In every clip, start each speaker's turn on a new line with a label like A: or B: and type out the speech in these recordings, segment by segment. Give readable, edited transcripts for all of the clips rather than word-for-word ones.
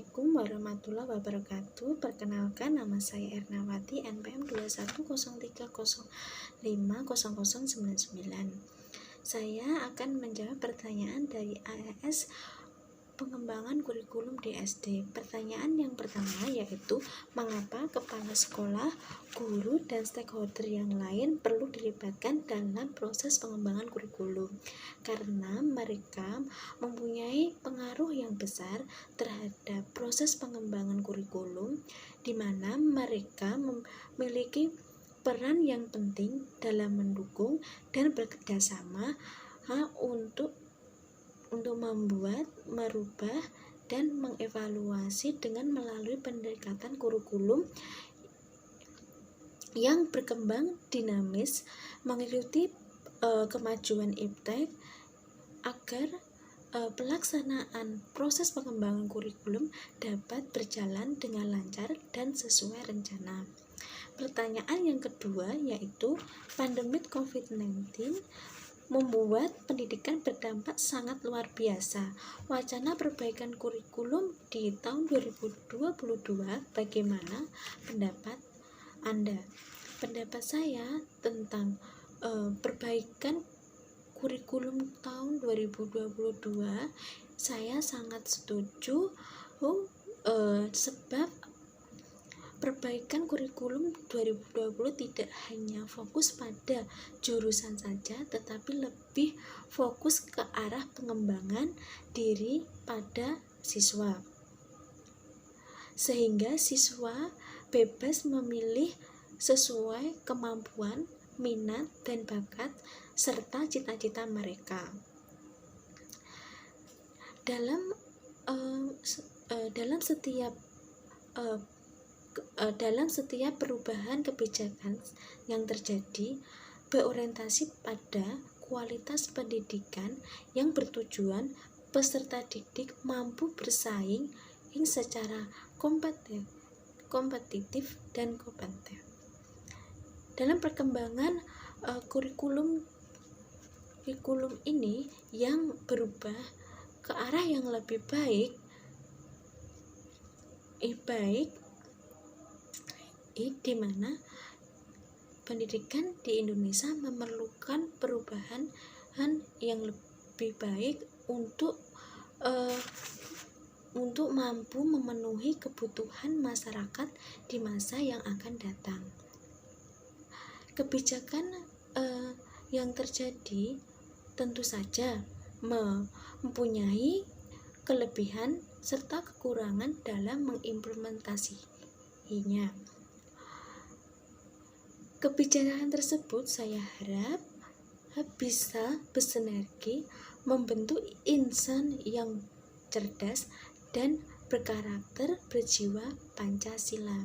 A: Assalamualaikum warahmatullahi wabarakatuh. Perkenalkan, nama saya Ernawati, NPM 21030050099. Saya akan menjawab pertanyaan dari AES pengembangan kurikulum di SD. Pertanyaan yang pertama yaitu, mengapa kepala sekolah, guru, dan stakeholder yang lain perlu dilibatkan dalam proses pengembangan kurikulum? Karena mereka mempunyai pengaruh yang besar terhadap proses pengembangan kurikulum, di mana mereka memiliki peran yang penting dalam mendukung dan bekerjasama untuk membuat, merubah, dan mengevaluasi dengan melalui pendekatan kurikulum yang berkembang dinamis mengikuti kemajuan iptek agar pelaksanaan proses pengembangan kurikulum dapat berjalan dengan lancar dan sesuai rencana. Pertanyaan yang kedua yaitu, pandemi COVID-19 membuat pendidikan berdampak sangat luar biasa. Wacana perbaikan kurikulum di tahun 2022, bagaimana pendapat Anda? Pendapat saya tentang perbaikan kurikulum tahun 2022, saya sangat setuju sebab perbaikan kurikulum 2020 tidak hanya fokus pada jurusan saja, tetapi lebih fokus ke arah pengembangan diri pada siswa, sehingga siswa bebas memilih sesuai kemampuan, minat, dan bakat serta cita-cita mereka. Dalam setiap perubahan kebijakan yang terjadi berorientasi pada kualitas pendidikan yang bertujuan peserta didik mampu bersaing secara kompetitif dan kompeten. Dalam perkembangan kurikulum ini yang berubah ke arah yang lebih baik, di mana pendidikan di Indonesia memerlukan perubahan yang lebih baik untuk mampu memenuhi kebutuhan masyarakat di masa yang akan datang. Kebijakan yang terjadi tentu saja mempunyai kelebihan serta kekurangan dalam mengimplementasinya. Kebijakan tersebut saya harap bisa bersinergi membentuk insan yang cerdas dan berkarakter berjiwa Pancasila.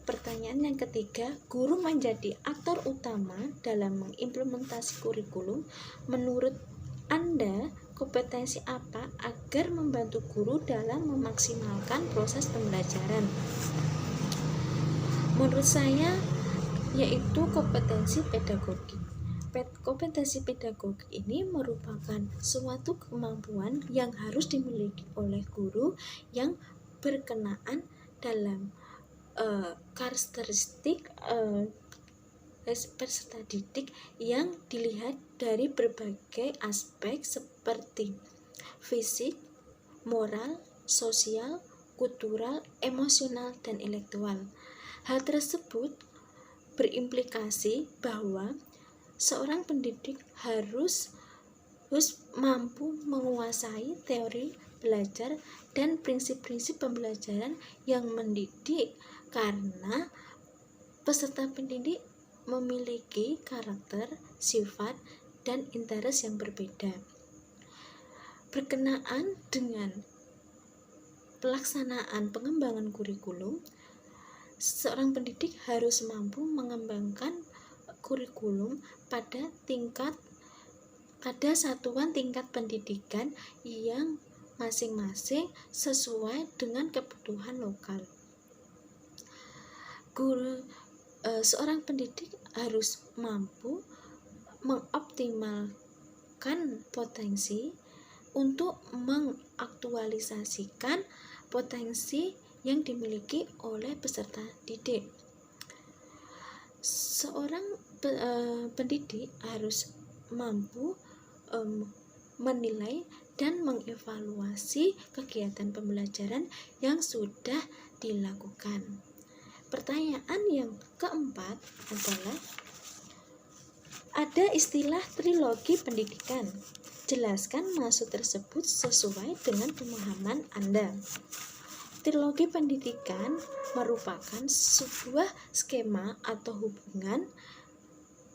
A: Pertanyaan yang ketiga, guru menjadi aktor utama dalam mengimplementasi kurikulum. Menurut Anda, kompetensi apa agar membantu guru dalam memaksimalkan proses pembelajaran? Menurut saya yaitu kompetensi pedagogik. Kompetensi pedagogik ini merupakan suatu kemampuan yang harus dimiliki oleh guru yang berkenaan dalam karakteristik peserta didik yang dilihat dari berbagai aspek seperti fisik, moral, sosial, kultural, emosional, dan intelektual. Hal tersebut berimplikasi bahwa seorang pendidik harus mampu menguasai teori belajar dan prinsip-prinsip pembelajaran yang mendidik, karena peserta pendidik memiliki karakter, sifat, dan interest yang berbeda. Berkenaan dengan pelaksanaan pengembangan kurikulum, seorang pendidik harus mampu mengembangkan kurikulum pada satuan tingkat pendidikan yang masing-masing sesuai dengan kebutuhan lokal. Seorang pendidik harus mampu mengoptimalkan potensi untuk mengaktualisasikan potensi yang dimiliki oleh peserta didik. Seorang pendidik harus mampu menilai dan mengevaluasi kegiatan pembelajaran yang sudah dilakukan. Pertanyaan yang keempat adalah, ada istilah trilogi pendidikan. Jelaskan maksud tersebut sesuai dengan pemahaman Anda. Trilogi pendidikan merupakan sebuah skema atau hubungan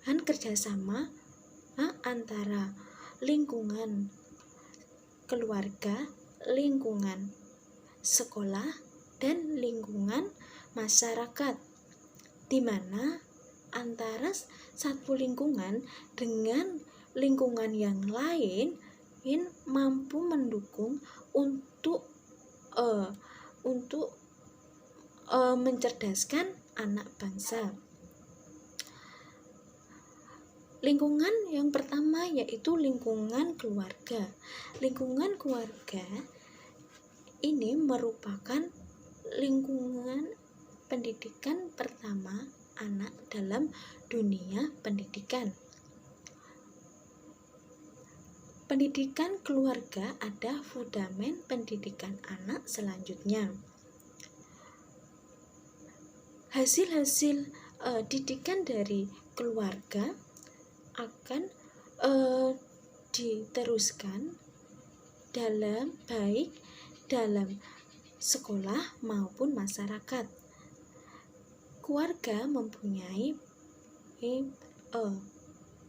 A: kerjasama antara lingkungan keluarga, lingkungan sekolah, dan lingkungan masyarakat, di mana antara satu lingkungan dengan lingkungan yang lain mampu mendukung untuk mencerdaskan anak bangsa. Lingkungan yang pertama yaitu lingkungan keluarga. Lingkungan keluarga ini merupakan lingkungan pendidikan pertama anak dalam dunia pendidikan. Pendidikan keluarga ada fundament pendidikan anak selanjutnya. Hasil-hasil didikan dari keluarga akan diteruskan baik dalam sekolah maupun masyarakat. Keluarga mempunyai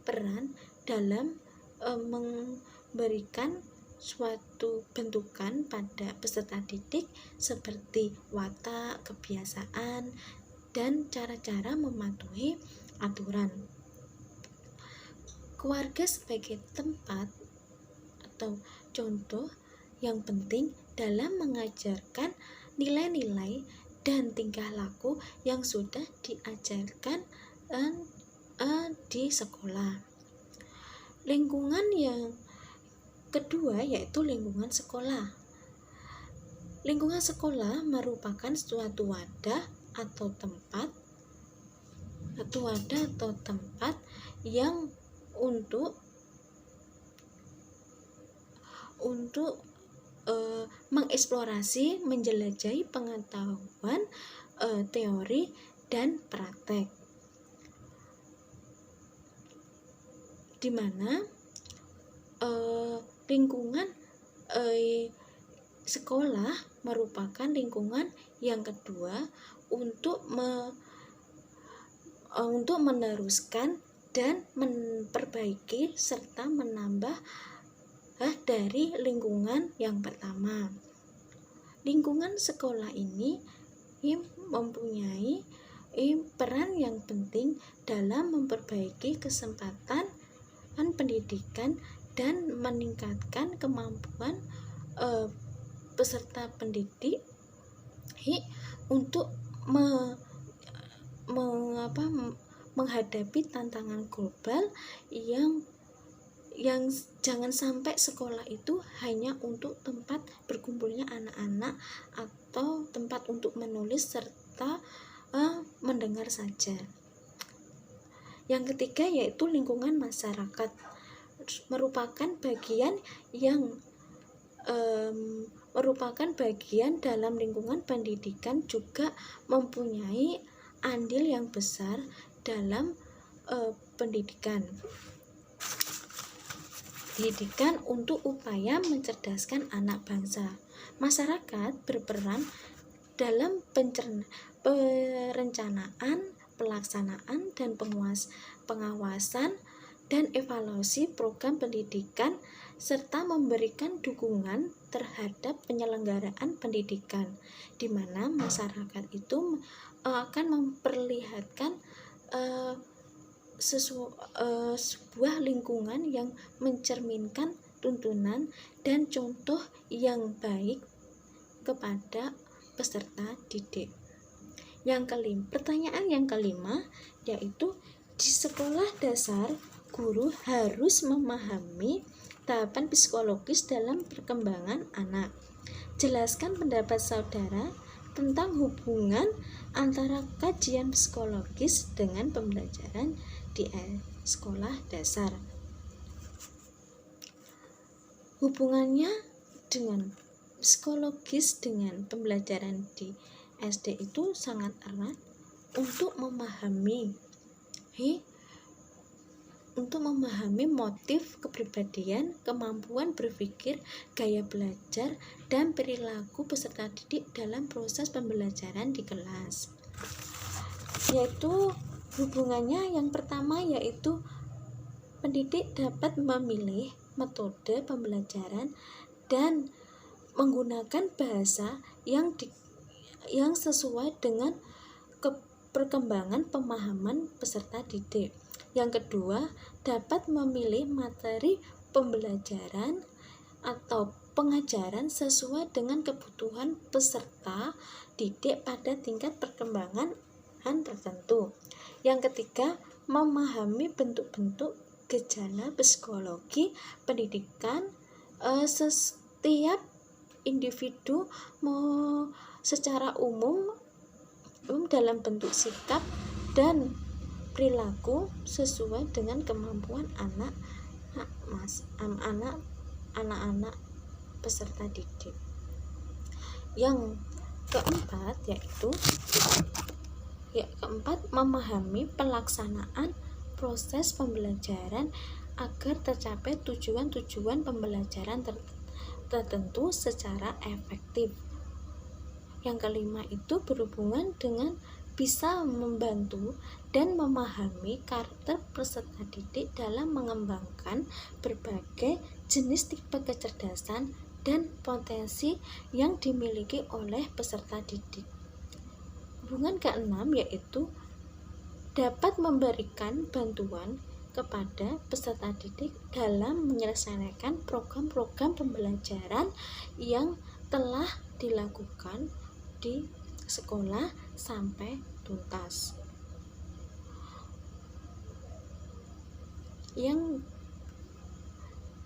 A: peran dalam memberikan suatu bentukan pada peserta didik seperti watak, kebiasaan, dan cara-cara mematuhi aturan. Keluarga sebagai tempat atau contoh yang penting dalam mengajarkan nilai-nilai dan tingkah laku yang sudah diajarkan di sekolah. Lingkungan yang kedua yaitu lingkungan sekolah. Lingkungan sekolah merupakan suatu wadah atau tempat yang untuk mengeksplorasi, menjelajahi pengetahuan teori dan praktek, di mana lingkungan sekolah merupakan lingkungan yang kedua untuk meneruskan dan memperbaiki serta menambah dari lingkungan yang pertama. Lingkungan sekolah ini mempunyai peran yang penting dalam memperbaiki kesempatan pendidikan dan meningkatkan kemampuan peserta pendidik untuk menghadapi tantangan global yang jangan sampai sekolah itu hanya untuk tempat berkumpulnya anak-anak atau tempat untuk menulis serta mendengar saja. Yang ketiga yaitu lingkungan masyarakat, merupakan bagian dalam lingkungan pendidikan, juga mempunyai andil yang besar dalam pendidikan untuk upaya mencerdaskan anak bangsa. Masyarakat berperan dalam perencanaan, pelaksanaan, dan pengawasan dan evaluasi program pendidikan serta memberikan dukungan terhadap penyelenggaraan pendidikan, di mana masyarakat itu akan memperlihatkan sebuah lingkungan yang mencerminkan tuntunan dan contoh yang baik kepada peserta didik. Pertanyaan yang kelima yaitu, di sekolah dasar guru harus memahami tahapan psikologis dalam perkembangan anak. Jelaskan pendapat saudara tentang hubungan antara kajian psikologis dengan pembelajaran di sekolah dasar. Hubungannya dengan psikologis dengan pembelajaran di SD itu sangat erat untuk memahami motif kepribadian, kemampuan berpikir, gaya belajar, dan perilaku peserta didik dalam proses pembelajaran di kelas. Yaitu hubungannya yang pertama yaitu pendidik dapat memilih metode pembelajaran dan menggunakan bahasa yang sesuai dengan perkembangan pemahaman peserta didik. Yang kedua, dapat memilih materi pembelajaran atau pengajaran sesuai dengan kebutuhan peserta didik pada tingkat perkembangan tertentu. Yang ketiga, memahami bentuk-bentuk gejala psikologi pendidikan setiap individu secara umum dalam bentuk sikap dan perilaku sesuai dengan kemampuan anak-anak peserta didik. Yang keempat memahami pelaksanaan proses pembelajaran agar tercapai tujuan-tujuan pembelajaran tertentu secara efektif. Yang kelima itu berhubungan dengan bisa membantu dan memahami karakter peserta didik dalam mengembangkan berbagai jenis tipe kecerdasan dan potensi yang dimiliki oleh peserta didik. Hubungan keenam yaitu dapat memberikan bantuan kepada peserta didik dalam menyelesaikan program-program pembelajaran yang telah dilakukan di sekolah sampai tuntas. Yang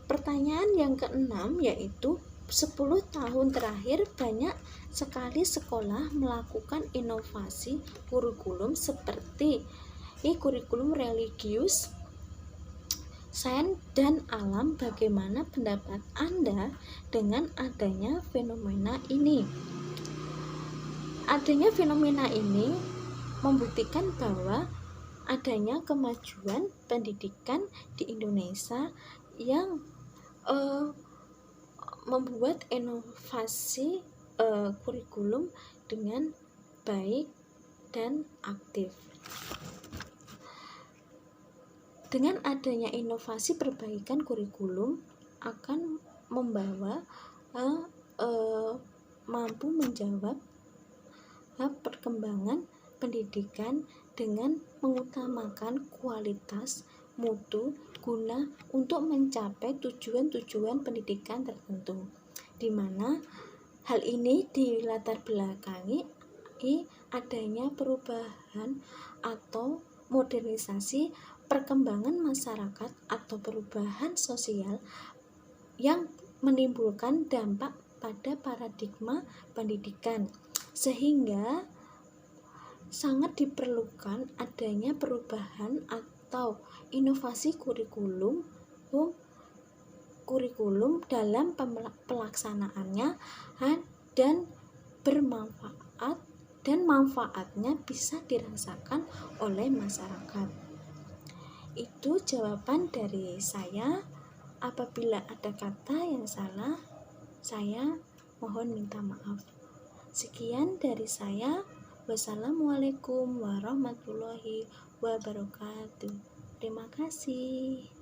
A: pertanyaan yang keenam yaitu 10 tahun terakhir banyak sekali sekolah melakukan inovasi kurikulum seperti kurikulum religius, sains dan alam. Bagaimana pendapat Anda dengan adanya fenomena ini? Adanya fenomena ini membuktikan bahwa adanya kemajuan pendidikan di Indonesia yang membuat inovasi kurikulum dengan baik dan aktif. Dengan adanya inovasi perbaikan kurikulum akan membawa mampu menjawab perkembangan pendidikan dengan mengutamakan kualitas, mutu, guna untuk mencapai tujuan-tujuan pendidikan tertentu, di mana hal ini dilatar belakangi adanya perubahan atau modernisasi perkembangan masyarakat atau perubahan sosial yang menimbulkan dampak pada paradigma pendidikan, sehingga sangat diperlukan adanya perubahan atau inovasi kurikulum dalam pelaksanaannya dan bermanfaat dan manfaatnya bisa dirasakan oleh masyarakat. Itu jawaban dari saya. Apabila ada kata yang salah, saya mohon minta maaf. Sekian dari saya. Wassalamualaikum warahmatullahi wabarakatuh. Terima kasih.